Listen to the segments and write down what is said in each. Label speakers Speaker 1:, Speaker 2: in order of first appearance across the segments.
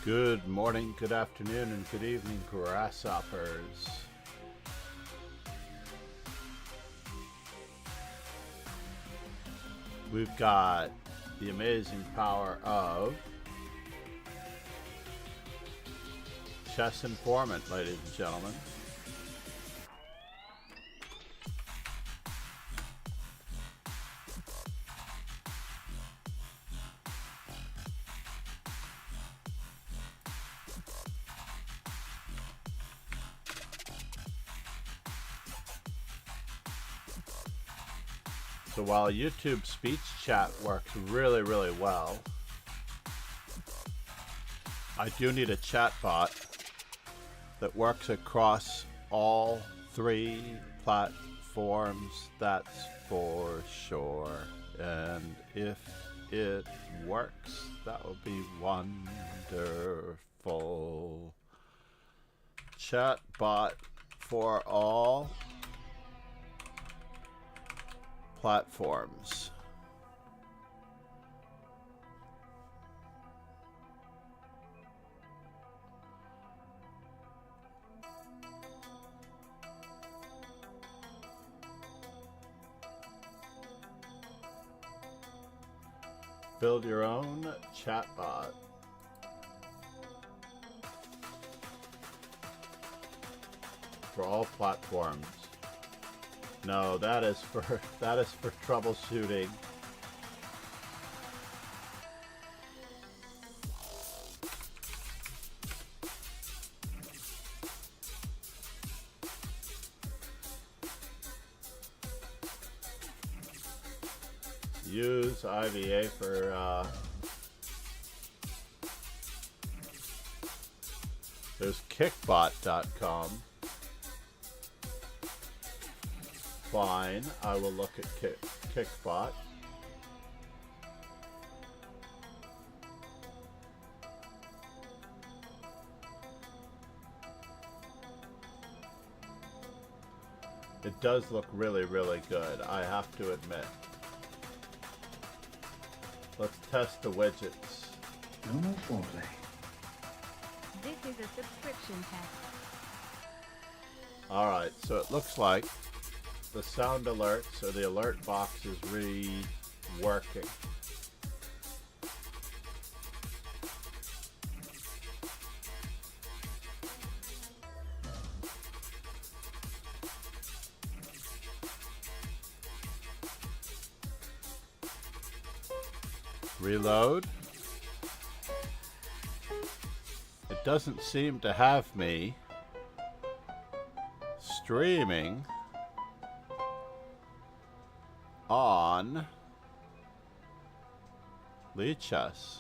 Speaker 1: Good morning, good afternoon, and good evening, grasshoppers. We've got the amazing power of chess informant, ladies and gentlemen. So while YouTube speech chat works really, really well, I do need a chat bot that works across all three platforms, that's for sure. And if it works, that would be wonderful. Chat bot for all platforms. Build your own chatbot. For all platforms. No, that is for troubleshooting. Use IVA for there's kickbot.com. Fine, I will look at Kickbot. It does look really, really good, I have to admit. Let's test the widgets.
Speaker 2: No more foreplay.
Speaker 3: This is a subscription test.
Speaker 1: Alright, so it looks like the sound alerts or the alert box is working. Reload. It doesn't seem to have me streaming on Lichess.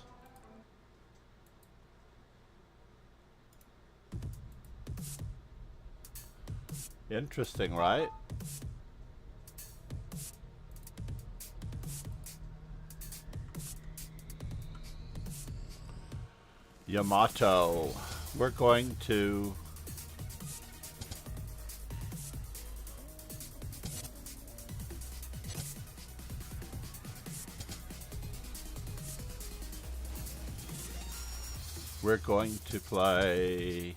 Speaker 1: Interesting, right? Yamato. We're going to play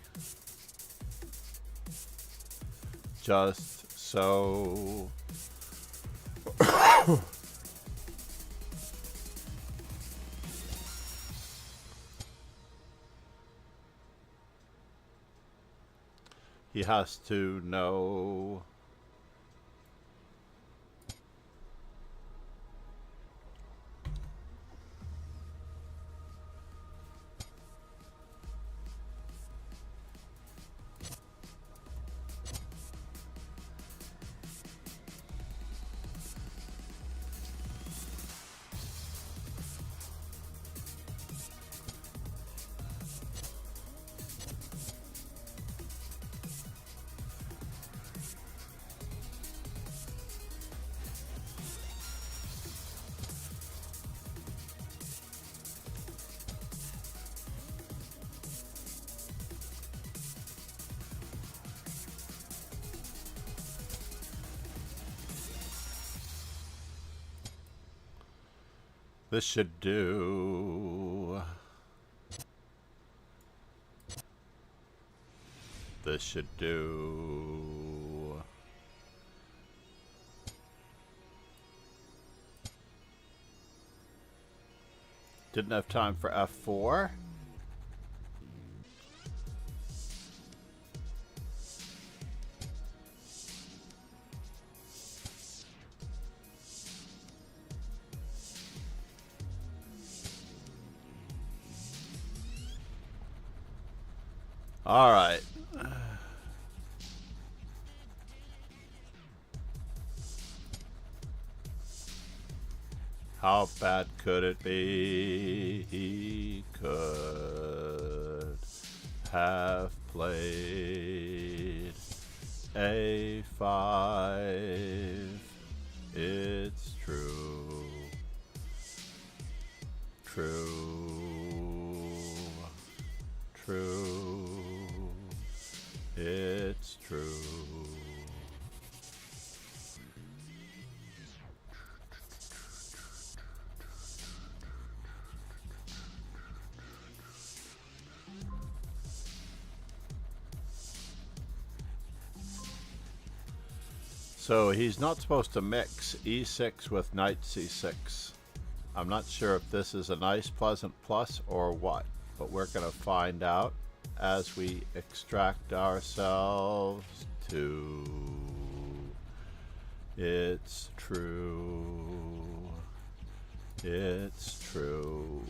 Speaker 1: just so he has to know. This should do. this should do. Didn't have time for F4. All right. How bad could it be? He could have played A5. It's true. True. True. It's true. So he's not supposed to mix e6 with knight c6. I'm not sure if this is a nice pleasant plus or what, but we're going to find out as we extract ourselves to. It's true. It's true.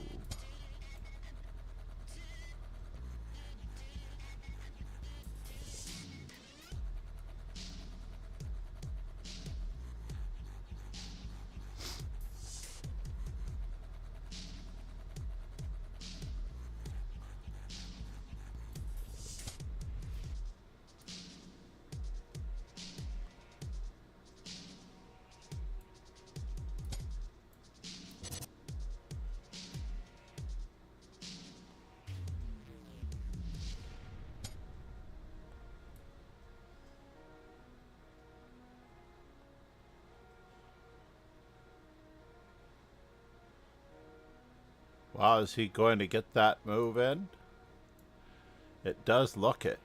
Speaker 1: Wow, is he going to get that move in? It does look it.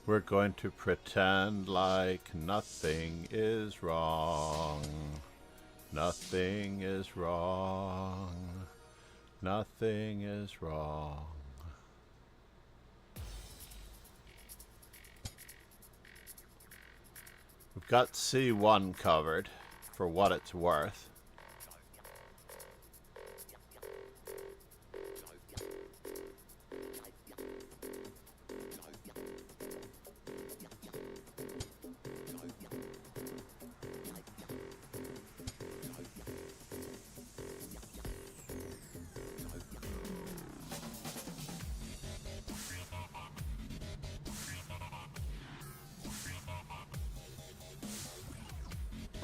Speaker 1: We're going to pretend like nothing is wrong. Nothing is wrong. Nothing is wrong. We've got C1 covered for what it's worth.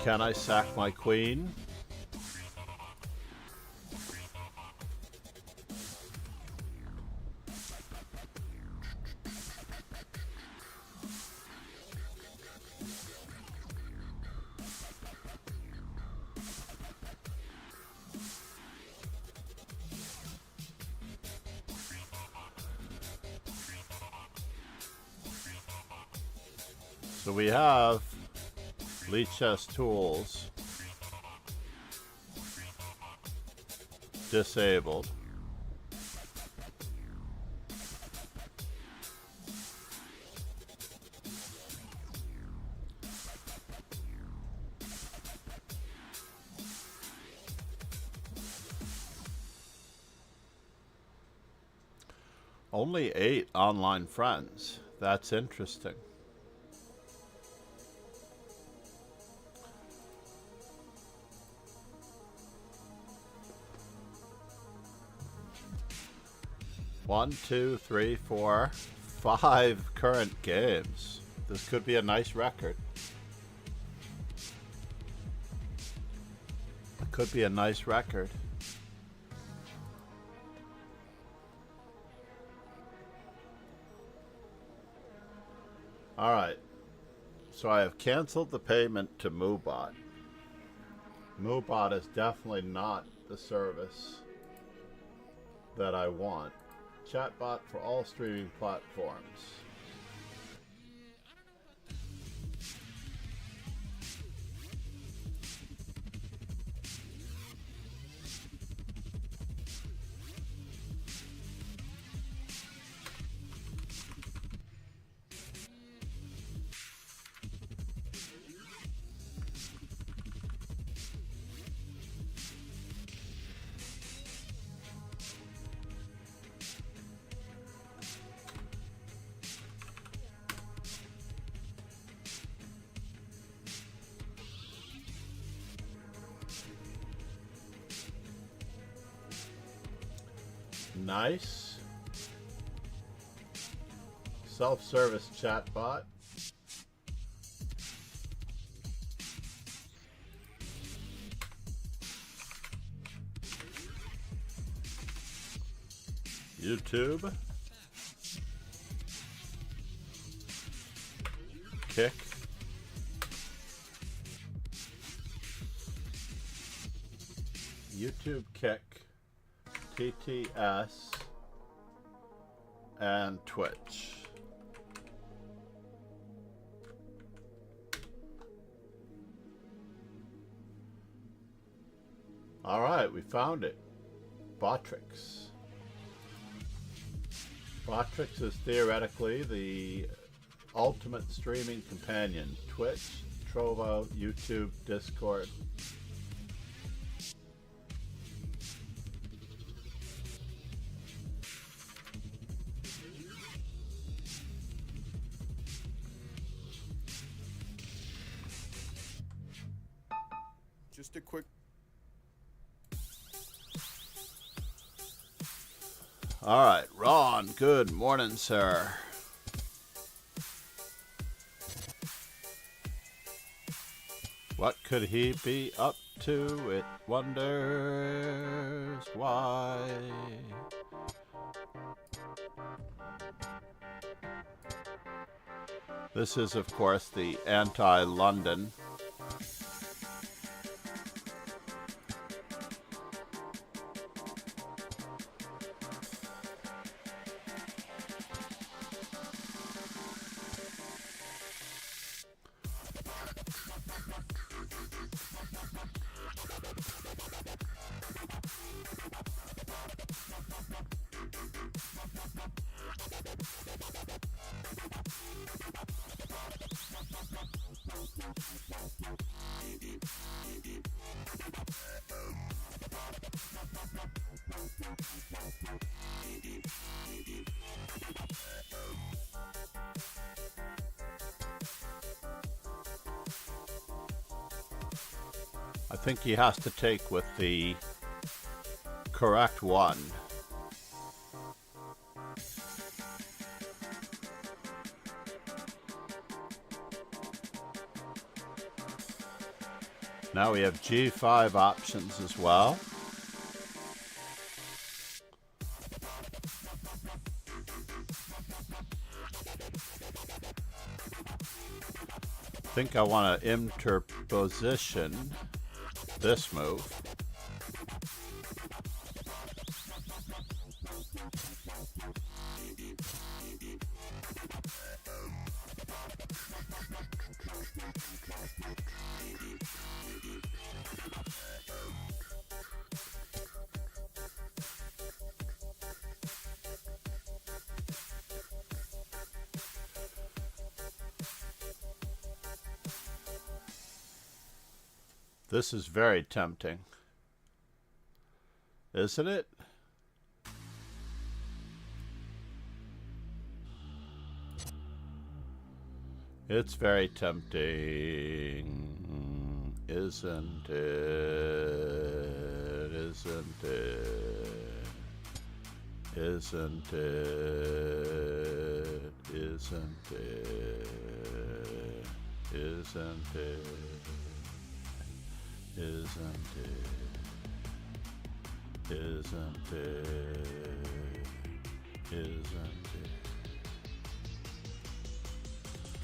Speaker 1: Can I sack my queen? So we have Lichess tools disabled. Only 8 online friends. That's interesting. One, two, three, four, 5 current games. This could be a nice record. It could be a nice record. So I have canceled the payment to MooBot. MooBot is definitely not the service that I want. Chatbot for all streaming platforms. Nice. Self-service chatbot. YouTube. Kick. YouTube Kick. TTS. And Twitch. All right, we found it. Botrix. Botrix is theoretically the ultimate streaming companion. Twitch, Trovo, YouTube, Discord.
Speaker 2: Just a quick.
Speaker 1: All right, Ron, good morning, sir. What could he be up to? It wonders why. This is, of course, the anti-London. I think he has to take with the correct one. Now we have G5 options as well. I think I want to interposition this move. This is very tempting, isn't it? It's very tempting, isn't it? Isn't it? Isn't it? Isn't it? Isn't it? Isn't it? Isn't it? Isn't it?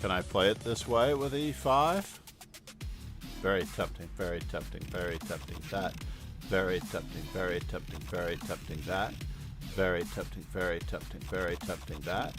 Speaker 1: Can I play it this way with e5? Very tempting, very tempting, very tempting that. Very tempting, very tempting, very tempting that. Very tempting, very tempting, very tempting that.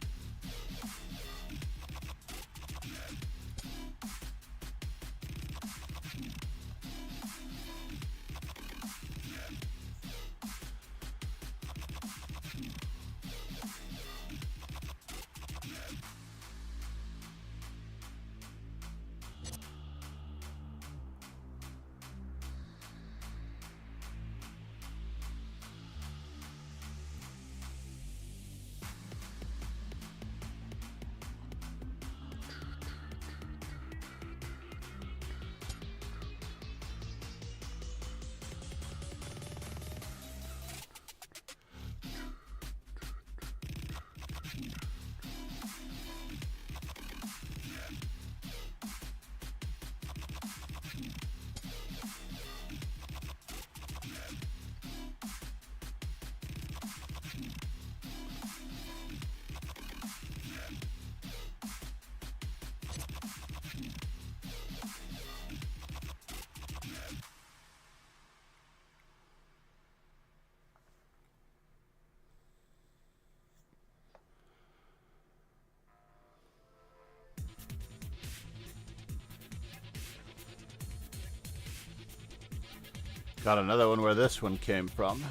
Speaker 1: Got another one where this one came from.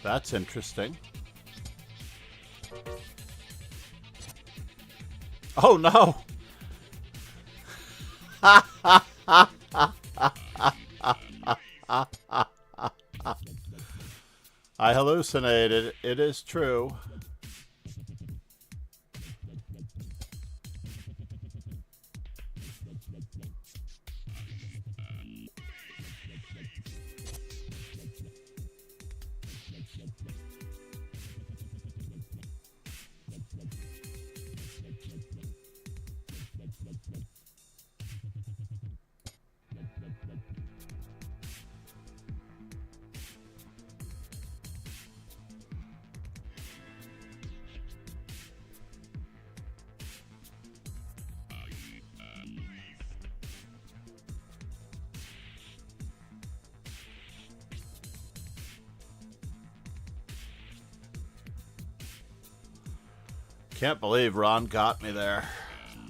Speaker 1: That's interesting. Oh no! I hallucinated. It is true. Can't believe Ron got me there.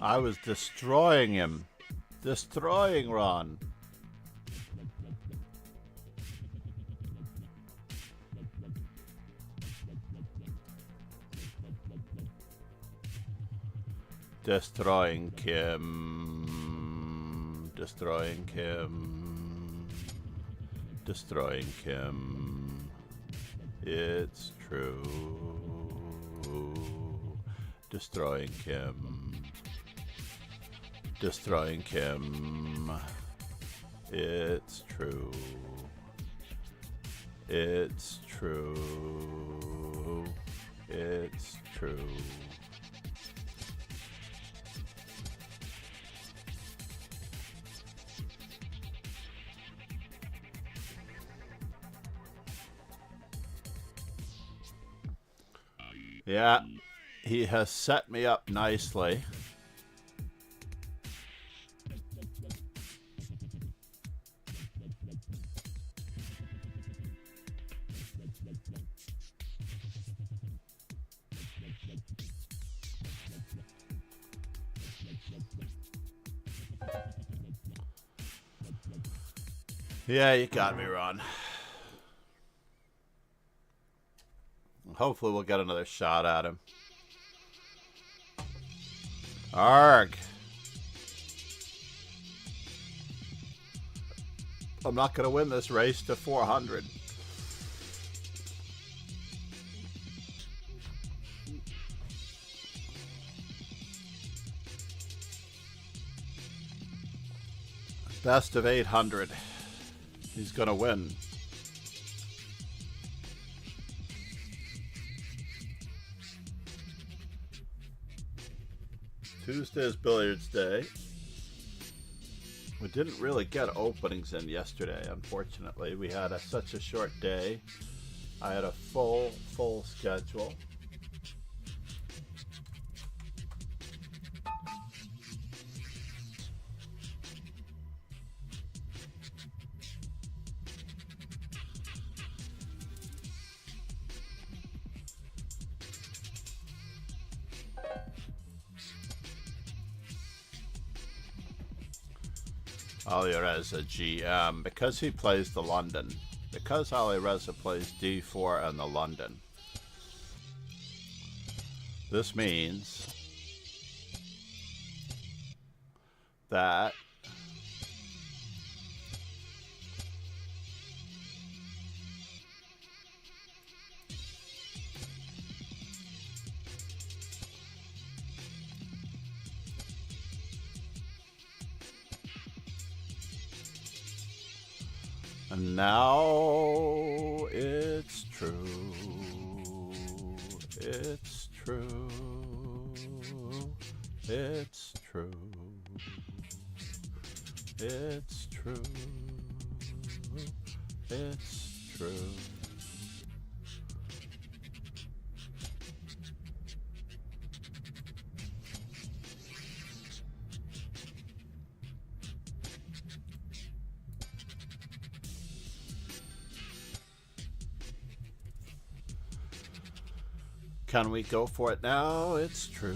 Speaker 1: I was destroying him. Destroying Ron. Destroying Kim. Destroying Kim. Destroying Kim. It's true. Destroying Kim. Destroying Kim. It's true. It's true. It's true. Yeah. He has set me up nicely. Yeah, you got me, Ron. Hopefully we'll get another shot at him. Arg. I'm not going to win this race to 400. Best of 800. He's going to win. Tuesday is billiards day. We didn't really get openings in yesterday, unfortunately. We had such a short day. I had a full schedule. Alireza GM, because he plays the London. Because Alireza plays D4 and the London. This means that and now it's true. It's true. It's true. It's true. It's true. Can we go for it now? It's true.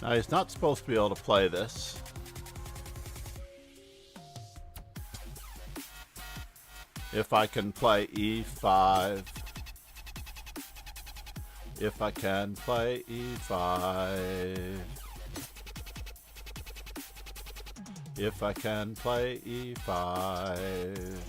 Speaker 1: Now he's not supposed to be able to play this. If I can play E5. If I can play E5. If I can play E5.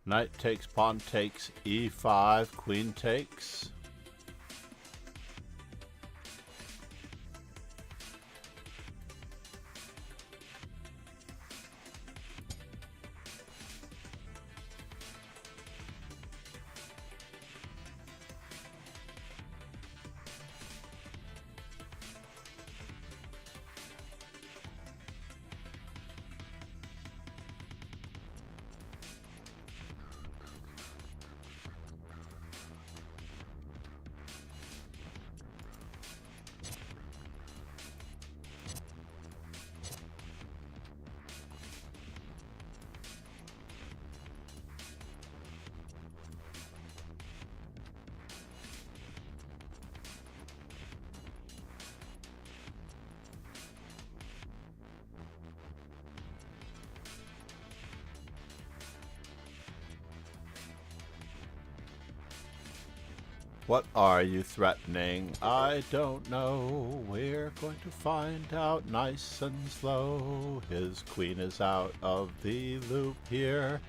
Speaker 1: Knight takes, pawn takes, E5, queen takes. What are you threatening? I don't know. We're going to find out nice and slow. His queen is out of the loop here.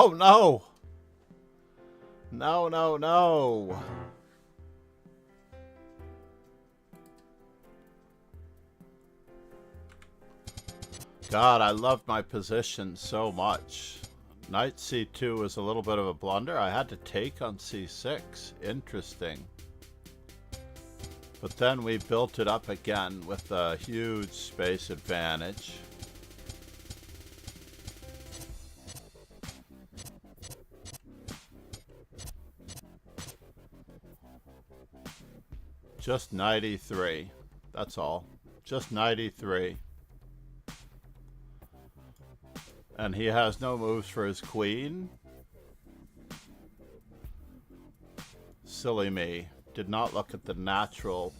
Speaker 1: Oh no! No, no, no! God, I loved my position so much. Knight c2 was a little bit of a blunder. I had to take on c6. Interesting. But then we built it up again with a huge space advantage. Just 93. That's all. Just 93. And he has no moves for his queen. Silly me. Did not look at the natural.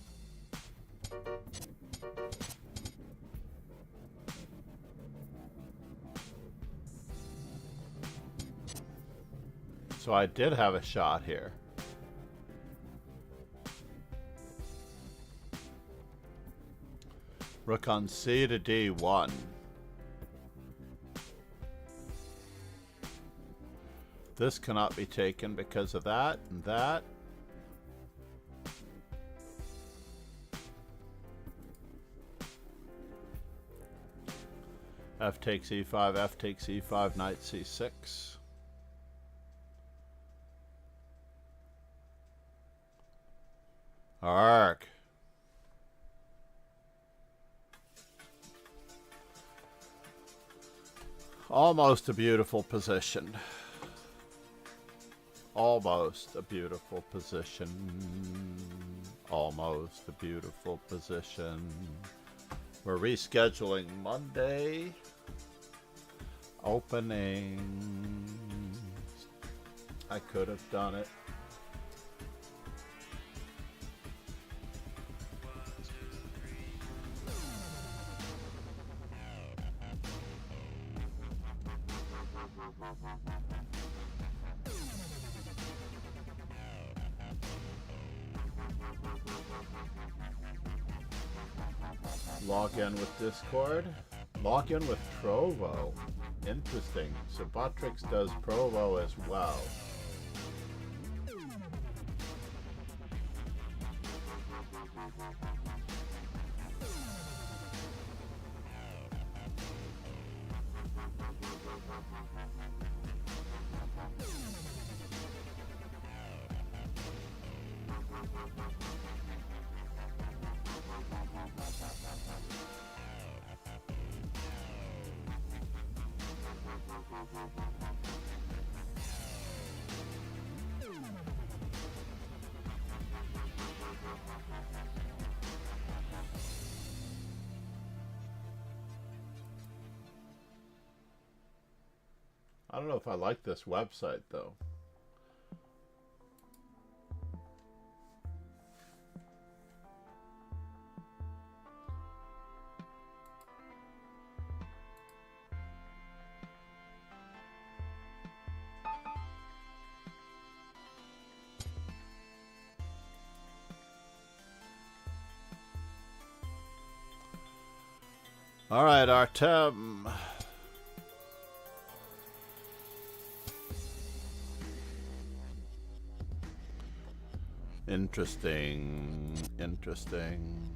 Speaker 1: So I did have a shot here. Rook on c to d1. This cannot be taken because of that and that. F takes e5, F takes e5, knight c6. Arc. Almost a beautiful position. Almost a beautiful position. Almost a beautiful position. We're rescheduling Monday. Opening. I could have done it. Log in with Discord. Log in with Provo. Interesting. So Botrix does Provo as well. I don't know if I like this website though. All right, Artem. Interesting. Interesting.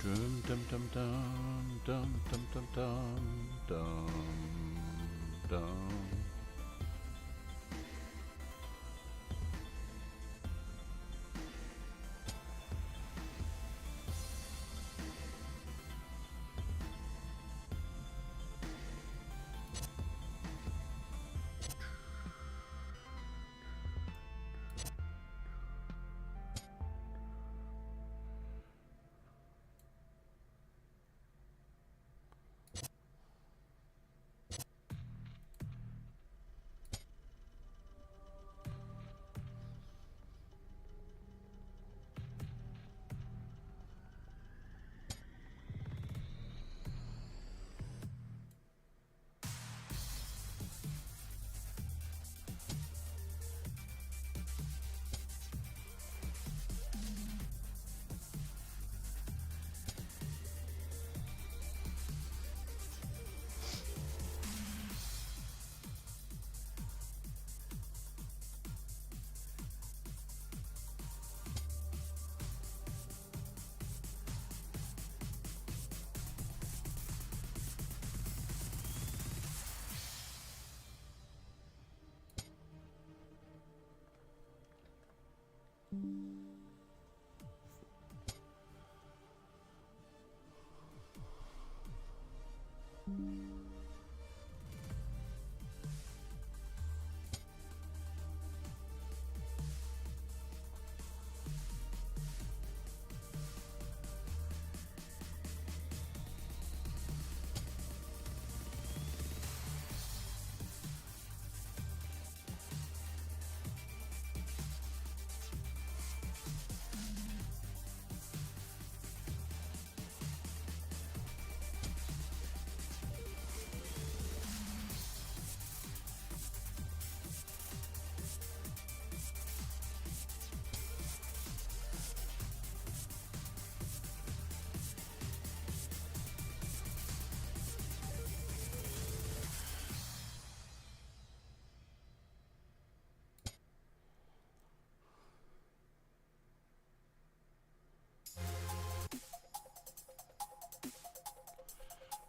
Speaker 1: Dum dum dum dum dum dum dum dum dum dum.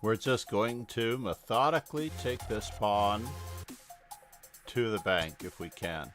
Speaker 1: We're just going to methodically take this pawn to the bank if we can.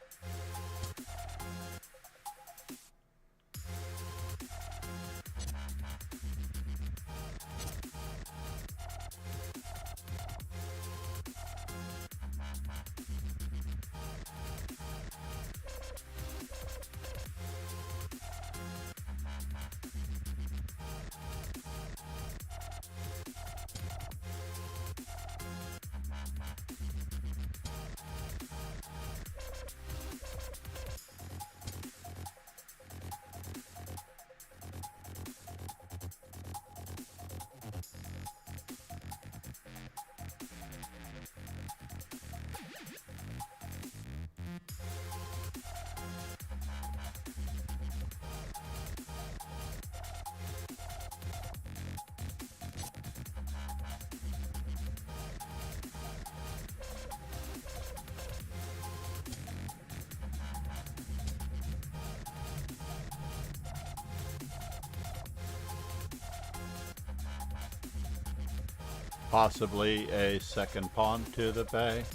Speaker 1: Possibly a second pawn to the bank.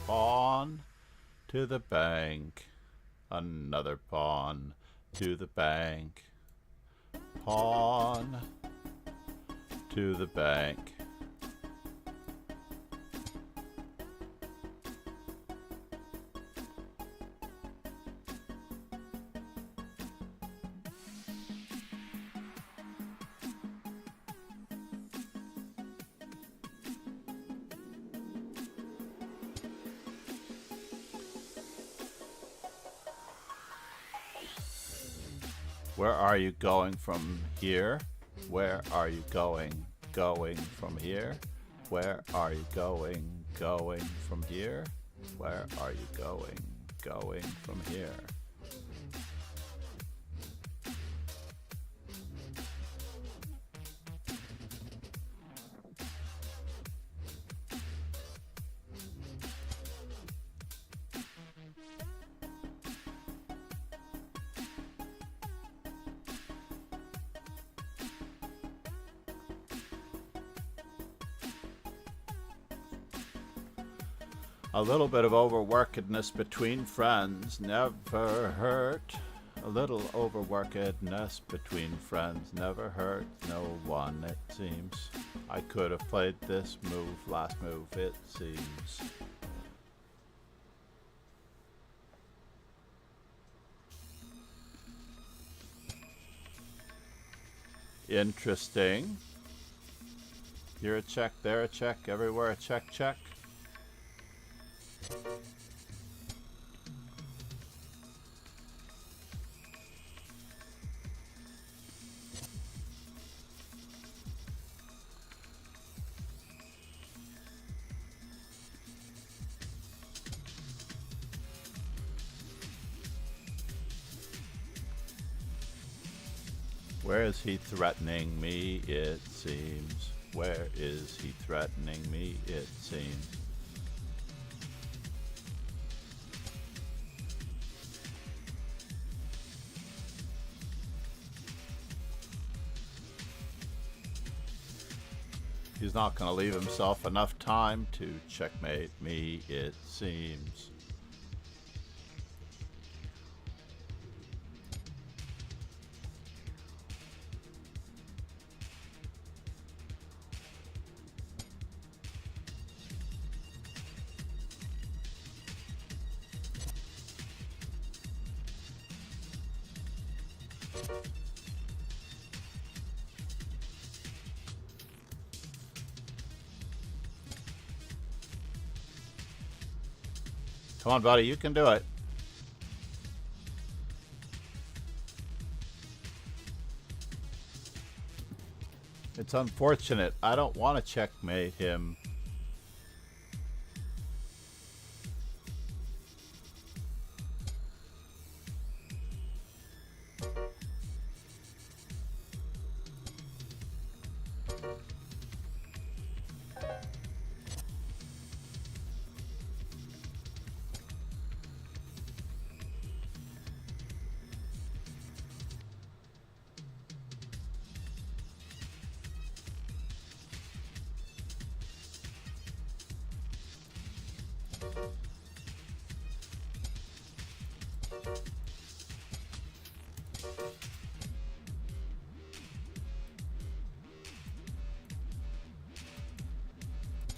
Speaker 1: Pawn to the bank. Another pawn to the bank. Pawn to the bank. Where are you going from here? Where are you going from here? Where are you going from here? Where are you going from here? A little bit of overworkedness between friends never hurt. A little overworkedness between friends never hurt no one, it seems. I could have played this move, last move, it seems. Interesting. Here a check, there a check, everywhere a check, check. Where is he threatening me, it seems? Where is he threatening me, it seems? He's not going to leave himself enough time to checkmate me, it seems. Come on, buddy, you can do it. It's unfortunate. I don't want to checkmate him.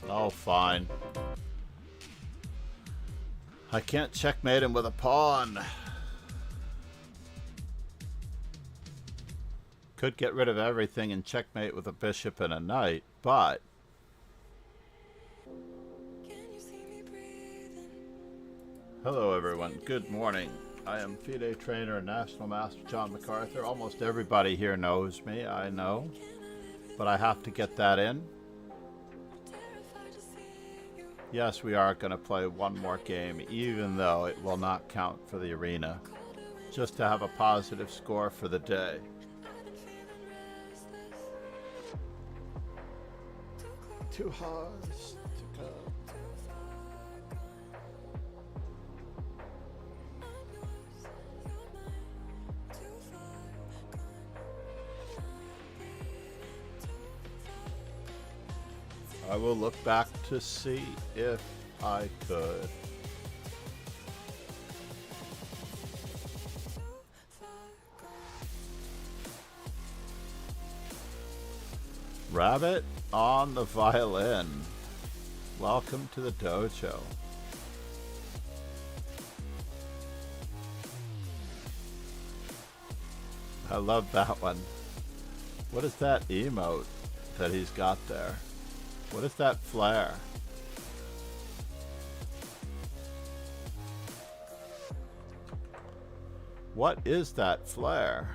Speaker 1: Oh, fine. I can't checkmate him with a pawn. Could get rid of everything and checkmate with a bishop and a knight, but... Hello everyone, good morning. I am FIDE trainer and National Master John MacArthur. Almost everybody here knows me, I know. But I have to get that in. Yes, we are going to play one more game, even though it will not count for the arena. Just to have a positive score for the day. Two hearts to go. I will look back to see if I could. Rabbit on the violin. Welcome to the dojo. I love that one. What is that emote that he's got there? What is that flare? What is that flare?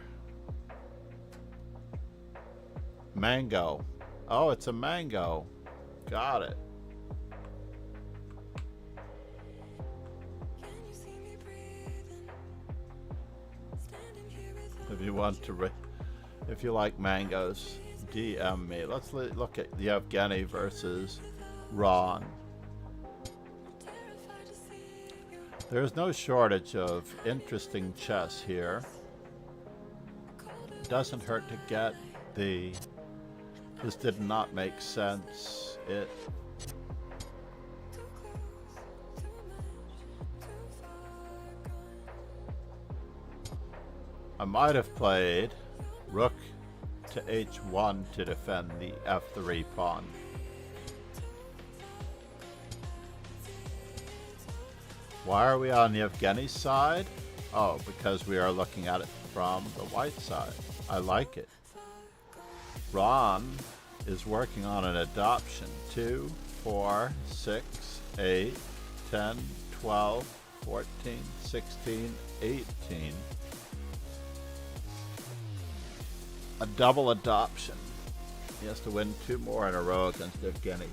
Speaker 1: Mango. Oh, it's a mango. Got it. If you want to, if you like mangoes, DM me. Let's look at Yevgeny versus Ron. There's no shortage of interesting chess here. Doesn't hurt to get the... This did not make sense. I might have played rook to h1 to defend the f3 pawn. Why are we on Yevgeny's side? Oh, because we are looking at it from the white side. I like it. Ron is working on an adoption. 2, 4, 6, 8, 10, 12, 14, 16, 18. A double adoption. He has to win 2 more in a row against Yevgeny.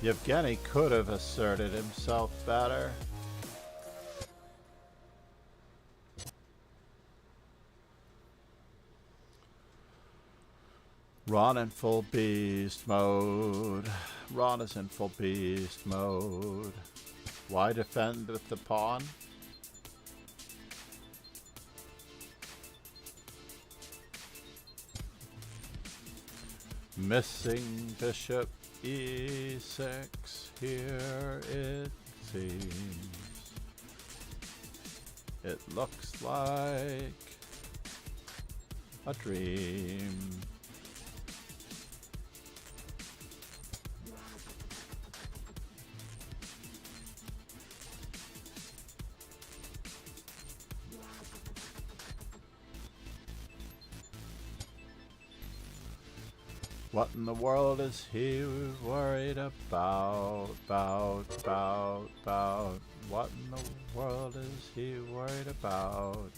Speaker 1: Yevgeny could have asserted himself better. Ron in full beast mode. Ron is in full beast mode. Why defend with the pawn? Missing bishop e6. Here it seems. It looks like a dream. What in the world is he worried about? What in the world is he worried about?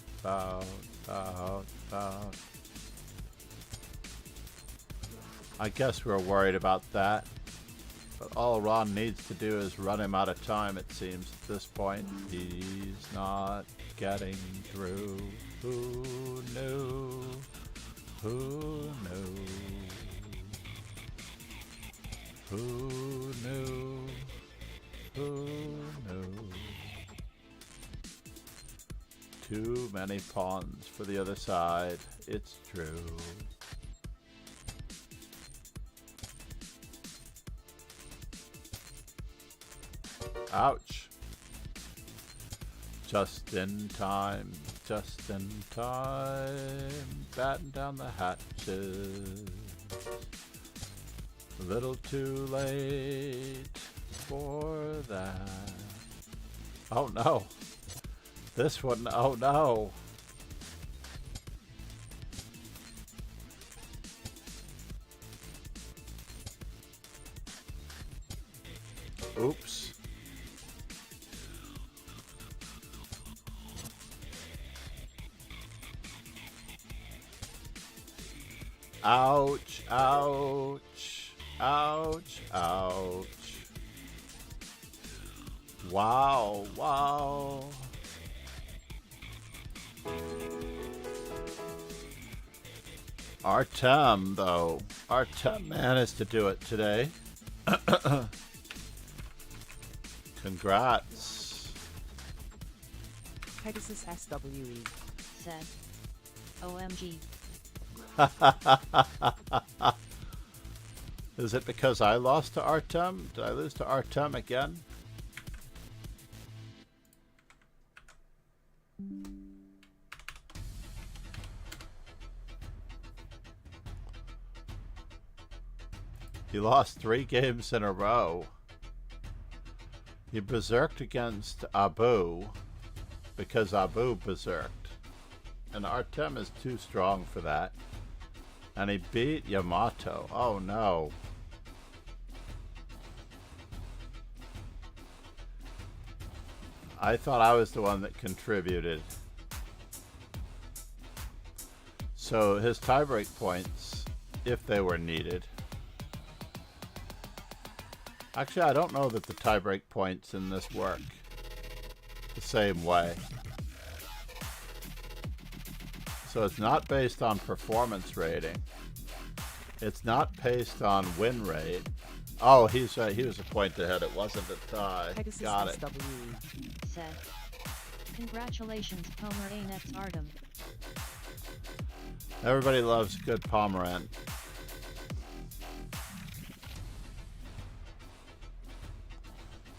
Speaker 1: I guess we're worried about that. But all Ron needs to do is run him out of time, it seems, at this point. He's not getting through. Who knew? Who knew? Who knew? Who knew? Too many pawns for the other side. It's true. Ouch. Just in time. Just in time. Batten down the hatches. A little too late for that. Oh no. This one, oh no. Oops. Ouch, ouch, ouch, ouch. Wow, wow. Artem, though. Artem managed to do it today. Congrats.
Speaker 4: Pegasus SWE.
Speaker 3: Said. OMG.
Speaker 1: Is it because I lost to Artem? Did I lose to Artem again? He lost 3 games in a row. He berserked against Abu because Abu berserked. And Artem is too strong for that. And he beat Yamato. Oh no. I thought I was the one that contributed. So his tiebreak points, if they were needed. Actually, I don't know that the tiebreak points in this work the same way. So it's not based on performance rating. It's not based on win rate. Oh, he was a point ahead. It wasn't a tie.
Speaker 4: Pegasus
Speaker 1: Got it.
Speaker 4: SWE.
Speaker 3: Said. Congratulations, Pomeranian Artem.
Speaker 1: Everybody loves good Pomerant.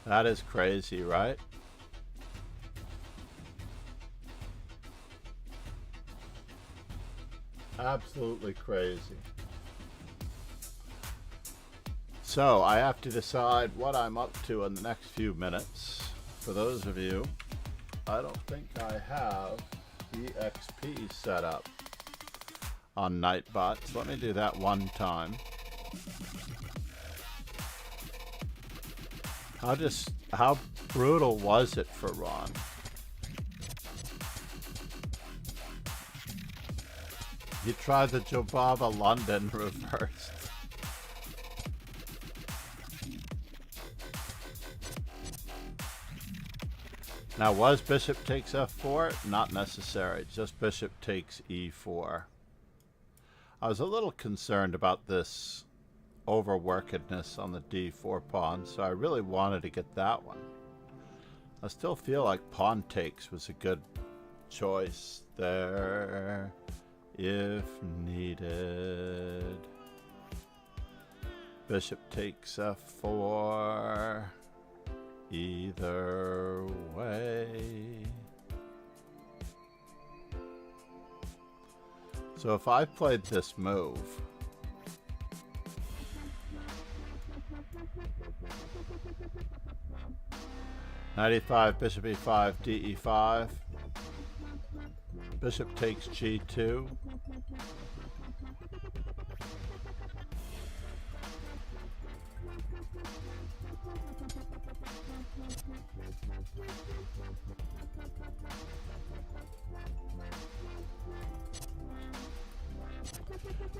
Speaker 1: That is crazy, right? Absolutely crazy. So I have to decide what I'm up to in the next few minutes. For those of you, I don't think I have EXP set up on Nightbot. So let me do that one time. How brutal was it for Ron? He tried the Jobava London reversed. Now, was bishop takes f4? Not necessary. Just bishop takes e4. I was a little concerned about this overworkedness on the d4 pawn, so I really wanted to get that one. I still feel like pawn takes was a good choice there if needed. Bishop takes f4. Either way. So if I played this move, knight e5, bishop e5, de5, bishop takes g2,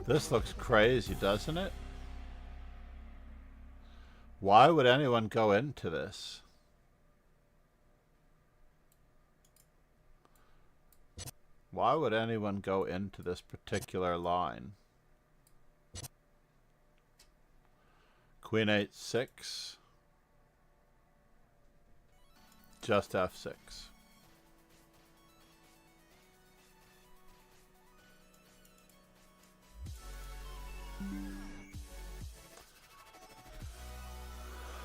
Speaker 1: this looks crazy, doesn't it? Why would anyone go into this? Why would anyone go into this particular line? Queen h6. Just f6.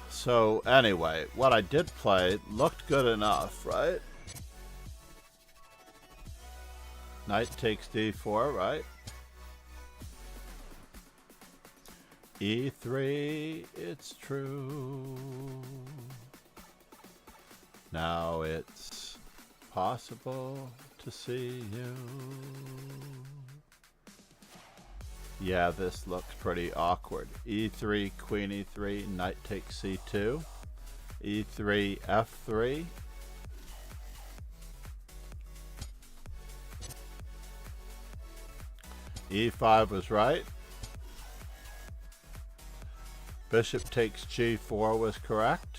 Speaker 1: So anyway, what I did play looked good enough, right? Knight takes d4, right? e3, it's true. Now it's possible to see you. Yeah, this looks pretty awkward. e3, queen e3, knight takes c2. e3, f3. e5 was right. Bishop takes g4 was correct.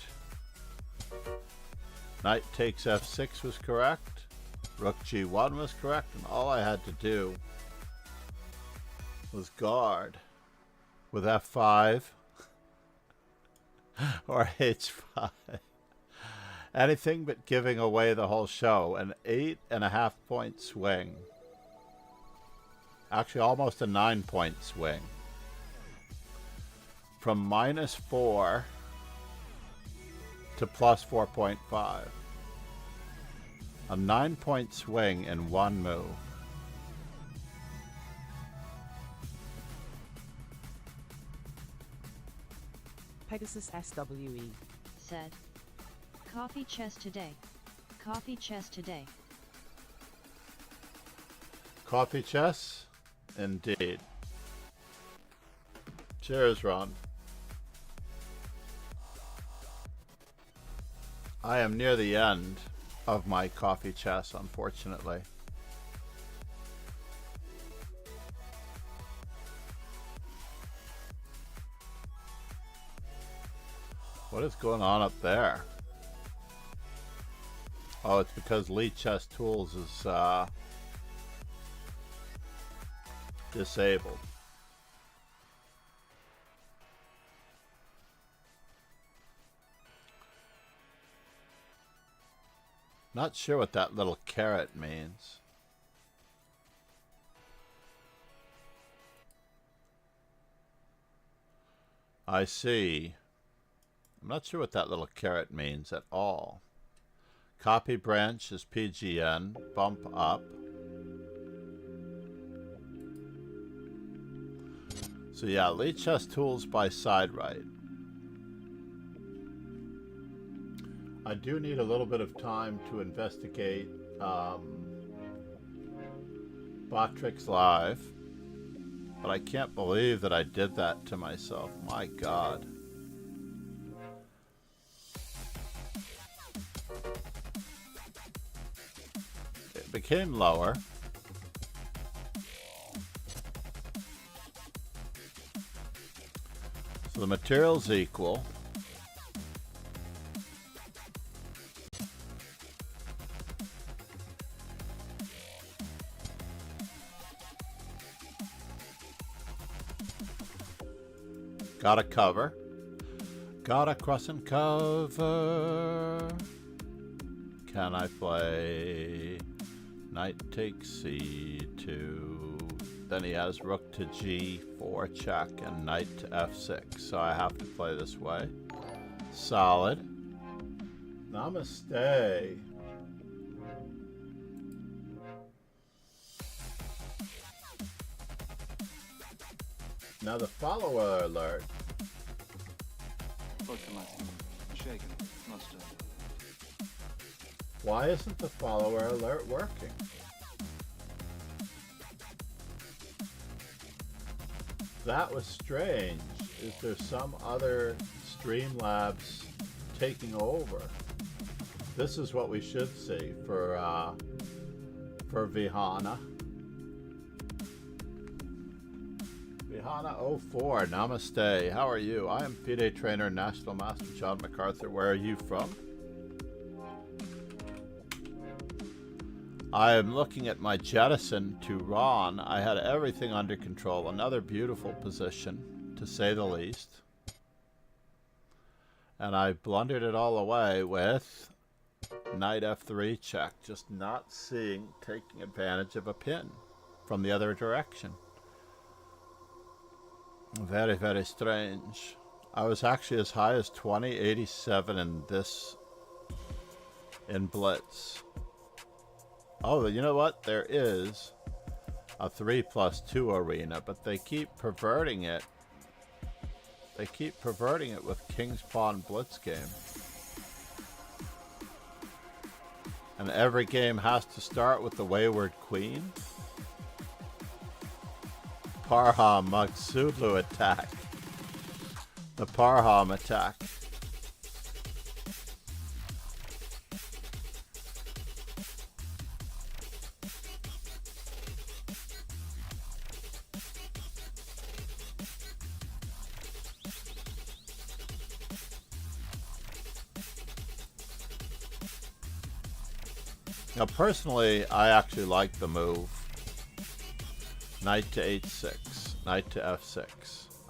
Speaker 1: Knight takes f6 was correct. Rook g1 was correct. And all I had to do was guard with f5 or h5. Anything but giving away the whole show. An 8.5 point swing. Actually, almost a 9 point swing. From -4 to plus 4.5. A 9 point swing in one move.
Speaker 4: Pegasus SWE.
Speaker 3: Said. Coffee chess today. Coffee chess today.
Speaker 1: Coffee chess? Indeed. Cheers, Ron. I am near the end of my coffee chess, unfortunately. What is going on up there? Oh, it's because Lee Chess Tools is disabled. Not sure what that little carrot means. I see. I'm not sure what that little carrot means at all. Copy branch is PGN. Bump up. So yeah, Lee Chess Tools by side right. I do need a little bit of time to investigate Botrix Live, but I can't believe that I did that to myself. My God. It became lower. So the material's equal. Gotta cover. Gotta cross and cover. Can I play knight takes c2? Then he has rook to g4 check and knight to f6. So I have to play this way. Solid. Namaste. Now the follower alert.
Speaker 5: Shaken, mustard.
Speaker 1: Why isn't the follower alert working? That was strange. Is there some other Streamlabs taking over? This is what we should see for Vihana. Vihana04, namaste. How are you? I am FIDE trainer, National Master John MacArthur. Where are you from? I am looking at my jettison to Ron. I had everything under control. Another beautiful position, to say the least. And I blundered it all away with knight f3 check. Just not seeing, taking advantage of a pin from the other direction. Very, very strange. I was actually as high as 2087 in this, in Blitz. Oh, you know what? There is a 3+2 arena, but they keep perverting it. They keep perverting it with King's Pawn Blitz game. And every game has to start with the Wayward Queen. Parham Maghsoodloo attack. The Parham attack. Now, personally, I actually like the move. Knight to h6, knight to f6.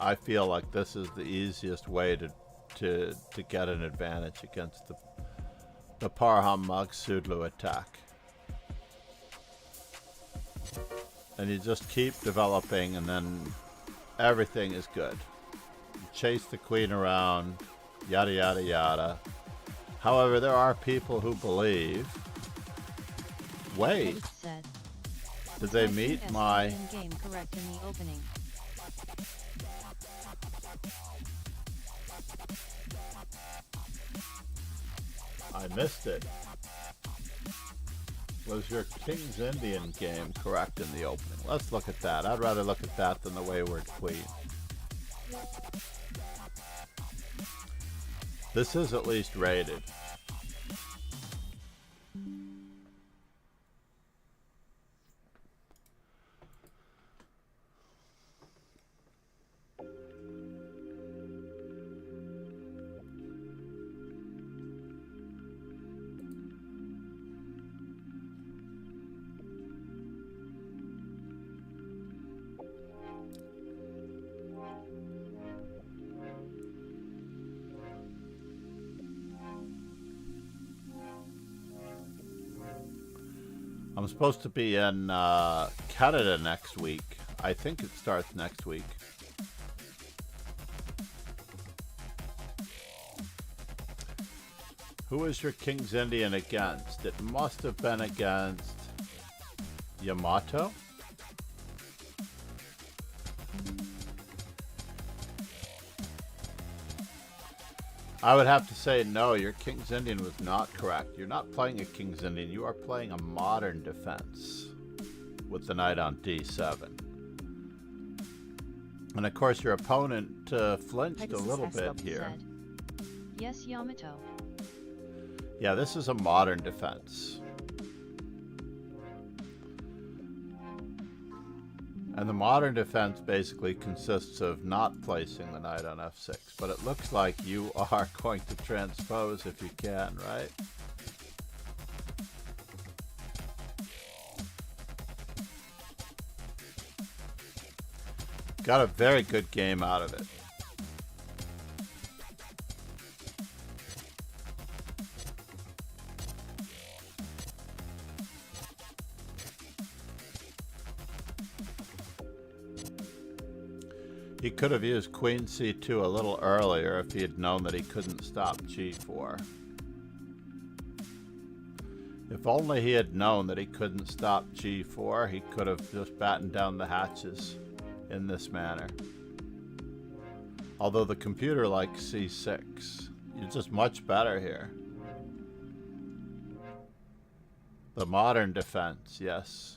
Speaker 1: I feel like this is the easiest way to get an advantage against the Parham Maghsoodloo attack. And you just keep developing, and then everything is good. You chase the queen around, yada yada yada. However, there are people who believe. Wait. Did they meet my
Speaker 3: game correct in the opening?
Speaker 1: I missed it. Was your King's Indian game correct in the opening? Let's look at that. I'd rather look at that than the Wayward Queen. This is at least rated. I'm supposed to be in Canada next week. I think it starts next week. Who is your King's Indian against? It must have been against Yamato. I would have to say no, your King's Indian was not correct. You're not playing a King's Indian, you are playing a modern defense with the knight on d7. And of course your opponent flinched a little bit here.
Speaker 3: Said, yes, Yamato.
Speaker 1: Yeah, this is a modern defense. And the modern defense basically consists of not placing the knight on f6, but it looks like you are going to transpose if you can, right? Got a very good game out of it. He could have used Queen c2 a little earlier if he had known that he couldn't stop g4. If only he had known that he couldn't stop g4, he could have just battened down the hatches in this manner. Although the computer likes c6. You're just much better here. The modern defense, yes.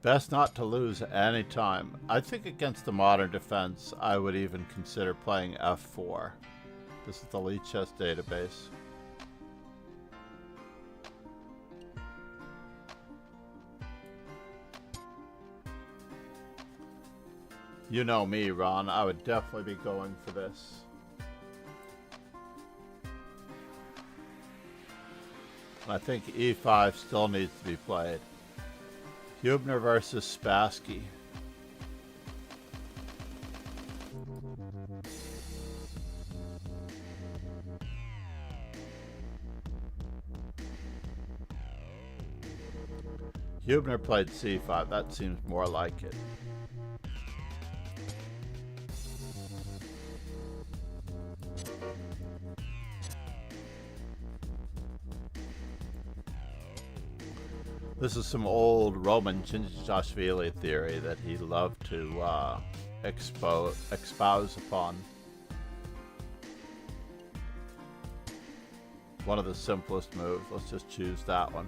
Speaker 1: Best not to lose any time. I think against the modern defense, I would even consider playing f4. This is the Lead Chess database. You know me, Ron. I would definitely be going for this. I think e5 still needs to be played. Hubner versus Spassky. Hubner played c5. That seems more like it. This is some old Roman Chinchashvili theory that he loved to espouse upon. One of the simplest moves. Let's just choose that one.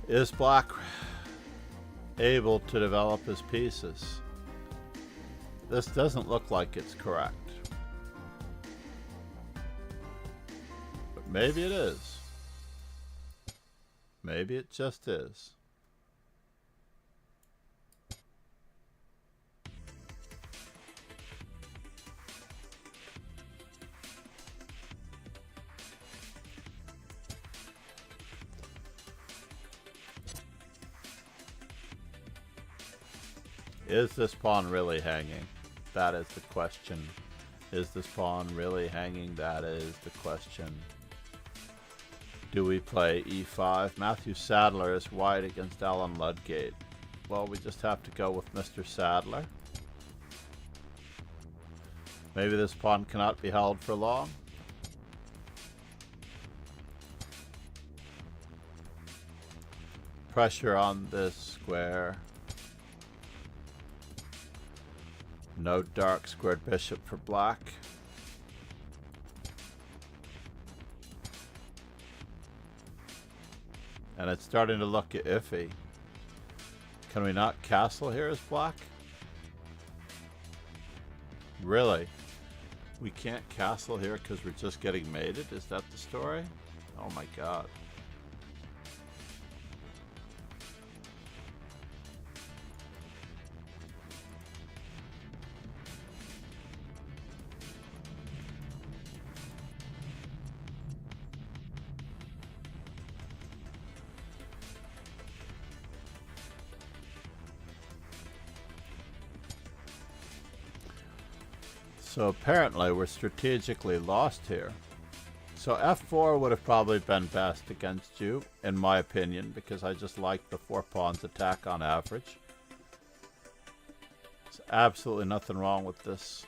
Speaker 1: Is Black able to develop his pieces? This doesn't look like it's correct. But maybe it is. Maybe it just is. Is this pawn really hanging? That is the question. Is this pawn really hanging? That is the question. Do we play e5? Matthew Sadler is white against Alan Ludgate. Well, we just have to go with Mr. Sadler. Maybe this pawn cannot be held for long. Pressure on this square. No dark squared bishop for black. And it's starting to look iffy. Can we not castle here as black? Really? We can't castle here because we're just getting mated? Is that the story? Oh my god. So apparently we're strategically lost here. So f4 would have probably been best against you, in my opinion, because I just like the 4 pawns attack on average. There's absolutely nothing wrong with this.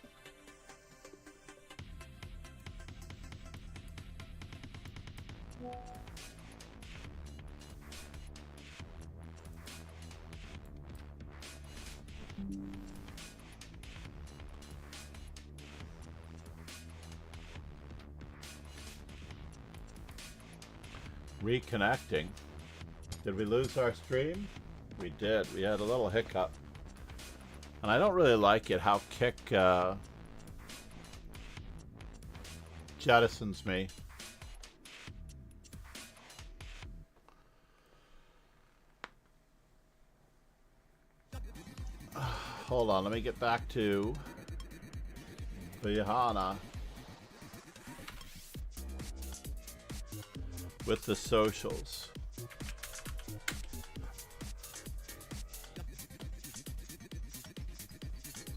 Speaker 1: Reconnecting. Did we lose our stream? We did. We had a little hiccup. And I don't really like it how Kick jettisons me. Hold on, let me get back to Vihana with the socials.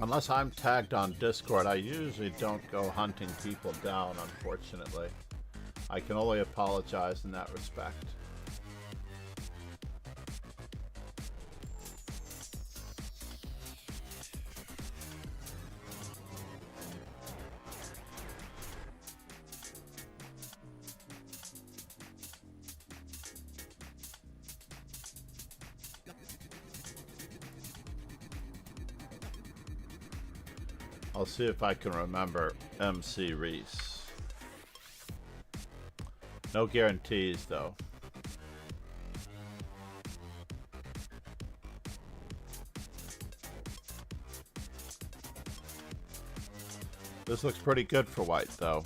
Speaker 1: Unless I'm tagged on Discord, I usually don't go hunting people down, unfortunately. I can only apologize in that respect. I'll see if I can remember MC Reese. No guarantees, though. This looks pretty good for white, though.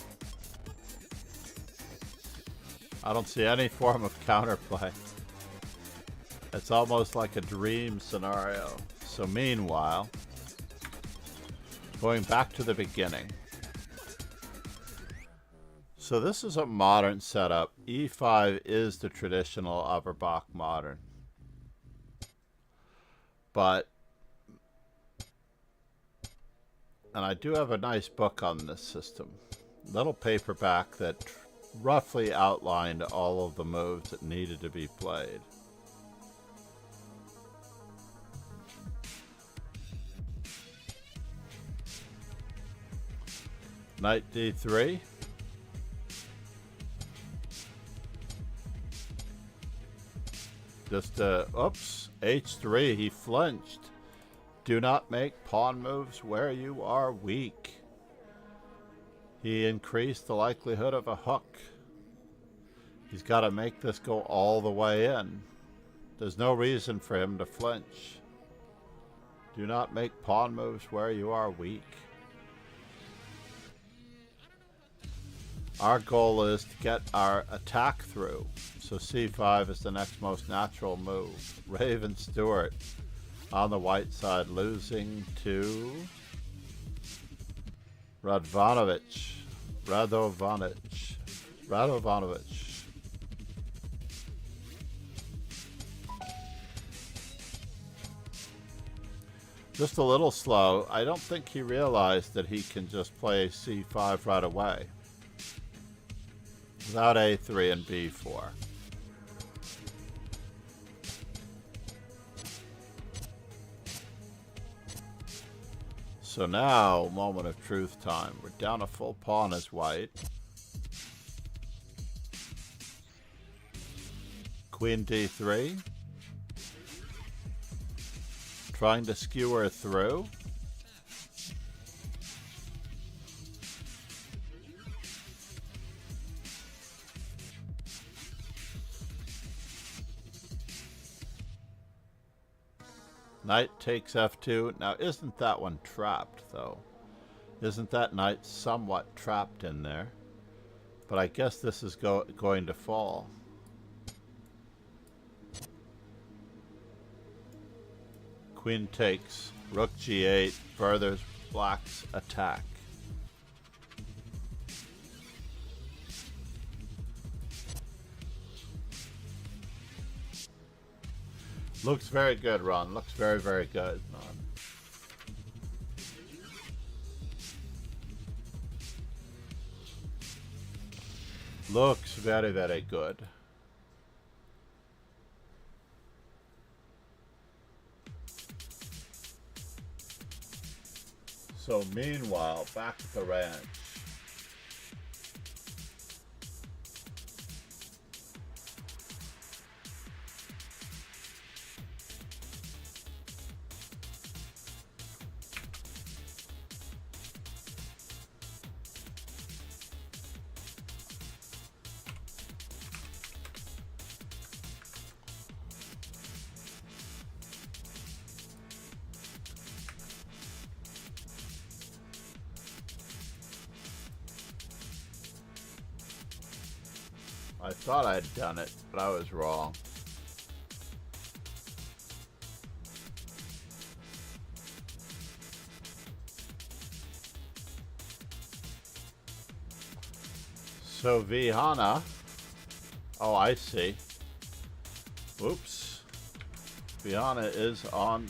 Speaker 1: I don't see any form of counterplay. It's almost like a dream scenario. So meanwhile, going back to the beginning. So this is a modern setup. E5 is the traditional upper Bach modern. But, and I do have a nice book on this system. Little paperback that roughly outlined all of the moves that needed to be played. Knight d3. Just, oops, h3, he flinched. Do not make pawn moves where you are weak. He increased the likelihood of a hook. He's got to make this go all the way in. There's no reason for him to flinch. Do not make pawn moves where you are weak. Our goal is to get our attack through. So c5 is the next most natural move. Raven Stewart on the white side losing to Radovanovic. Just a little slow. I don't think he realized that he can just play c5 right away without a3 and b4. So now, moment of truth time. We're down a full pawn as white. Queen d3. Trying to skewer through. Knight takes f2. Now, isn't that one trapped, though? Isn't that knight somewhat trapped in there? But I guess this is going to fall. Queen takes. Rook g8 furthers black's attack. Looks very good, Ron. Looks very, very good, Ron. Looks very, very good. So meanwhile, back at the ranch. I thought I'd done it, but I was wrong. So Vihana, oh I see. Whoops. Vihana is on.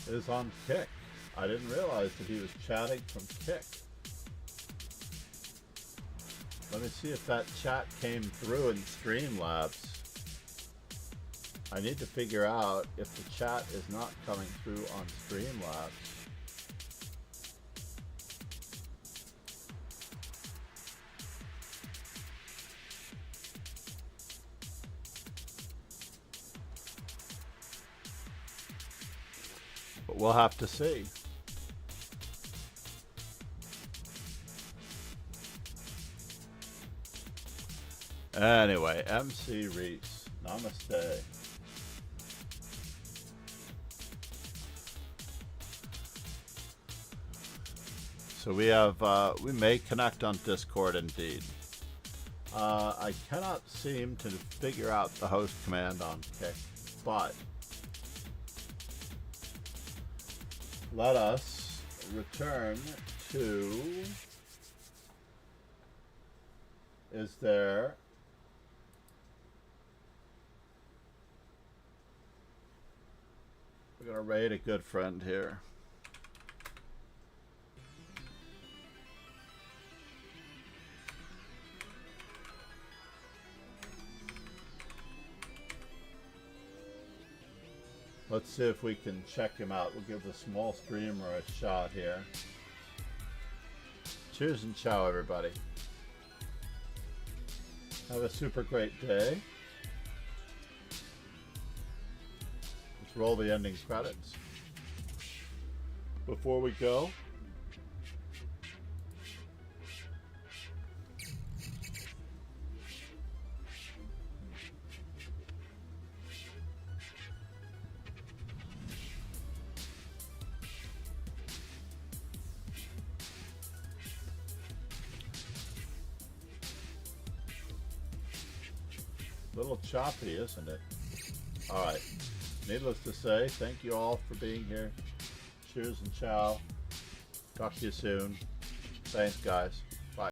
Speaker 1: Is on Kick. I didn't realize that he was chatting from Kick. Let me see if that chat came through in Streamlabs. I need to figure out if the chat is not coming through on Streamlabs. But we'll have to see. Anyway, MC Reese, namaste. So we have, we may connect on Discord indeed. I cannot seem to figure out the host command on Kick, but let us return to, is there, we're going to raid a good friend here. Let's see if we can check him out. We'll give the small streamer a shot here. Cheers and ciao, everybody. Have a super great day. Let's roll the ending credits. Before we go, little choppy, isn't it? All right. Needless to say, thank you all for being here. Cheers and ciao. Talk to you soon. Thanks, guys.